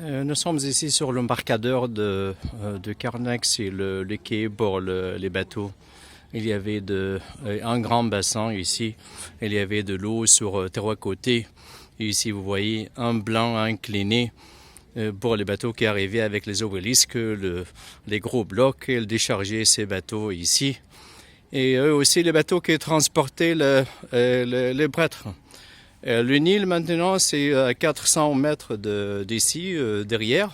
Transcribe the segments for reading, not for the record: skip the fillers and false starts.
Nous sommes ici sur l'embarcadère de Karnak, c'est le quai pour les bateaux. Il y avait un grand bassin ici, il y avait de l'eau sur trois côtés. Et ici vous voyez un blanc incliné pour les bateaux qui arrivaient avec les obélisques, les gros blocs, ils déchargeaient ces bateaux ici. Et eux aussi les bateaux qui transportaient les prêtres. Le Nil maintenant c'est à 400 mètres d'ici, derrière,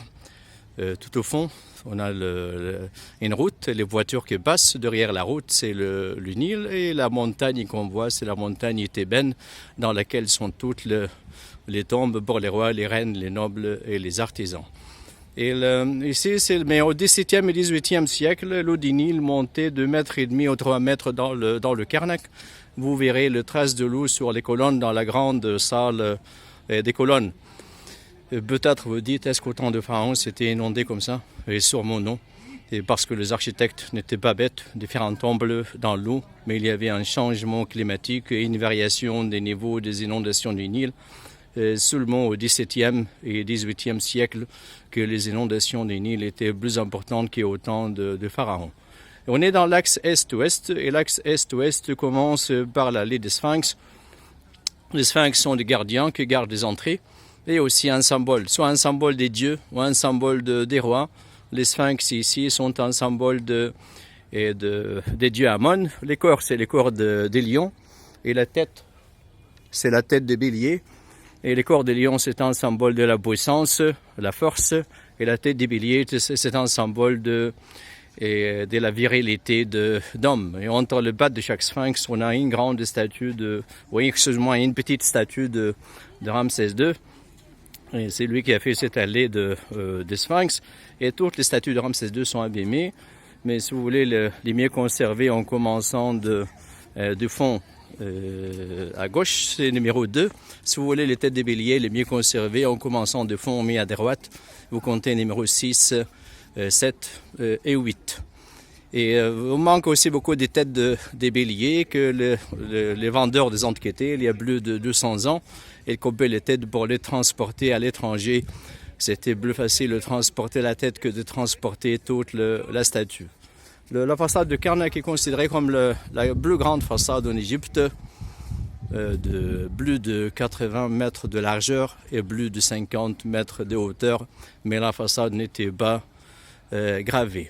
tout au fond. On a une route, les voitures qui passent derrière la route, c'est le Nil, et la montagne qu'on voit, c'est la montagne thébaine dans laquelle sont toutes les tombes pour les rois, les reines, les nobles et les artisans. Et ici, mais au XVIIe et XVIIIe siècle, l'eau du Nil montait 2,5 mètres ou 3 mètres dans le Karnak. Vous verrez le trace de l'eau sur les colonnes dans la grande salle des colonnes. Peut-être vous dites, est-ce qu'autant de pharaons s'étaient inondés comme ça? Et sur mon nom. Et parce que les architectes n'étaient pas bêtes de faire un tombeau dans l'eau, mais il y avait un changement climatique et une variation des niveaux des inondations du Nil. Seulement au XVIIe et XVIIIe siècle que les inondations du Nil étaient plus importantes qu'autant de pharaons. On est dans l'axe est-ouest, et l'axe est-ouest commence par l'allée des Sphinx. Les Sphinx sont des gardiens qui gardent les entrées, et aussi un symbole, soit un symbole des dieux ou un symbole des rois. Les Sphinx ici sont un symbole des dieux Amon. Les corps, c'est les corps des lions, et la tête, c'est la tête des béliers. Et les corps des lions, c'est un symbole de la puissance, la force, et la tête des béliers, c'est un symbole de la virilité d'homme. Et entre le bas de chaque sphinx, on a une grande statue une petite statue de Ramsès II. Et c'est lui qui a fait cette allée de sphinx. Et toutes les statues de Ramsès II sont abîmées. Mais si vous voulez, les mieux conservées en commençant du fond à gauche, c'est numéro 2. Si vous voulez les têtes des béliers, les mieux conservées en commençant de fond mis à droite, vous comptez numéro 6, 7 et 8. Et il manque aussi beaucoup des têtes des béliers que les vendeurs des antiquités, il y a plus de 200 ans, ils coupaient les têtes pour les transporter à l'étranger. C'était plus facile de transporter la tête que de transporter toute la statue. La façade de Karnak est considérée comme la plus grande façade en Égypte, de plus de 80 mètres de largeur et plus de 50 mètres de hauteur, mais la façade n'était pas gravée.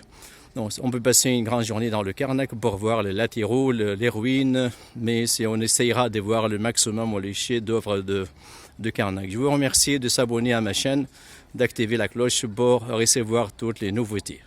Donc, on peut passer une grande journée dans le Karnak pour voir les latéraux, les ruines, mais on essayera de voir le maximum au chefs d'œuvre de Karnak. Je vous remercie de s'abonner à ma chaîne, d'activer la cloche pour recevoir toutes les nouveautés.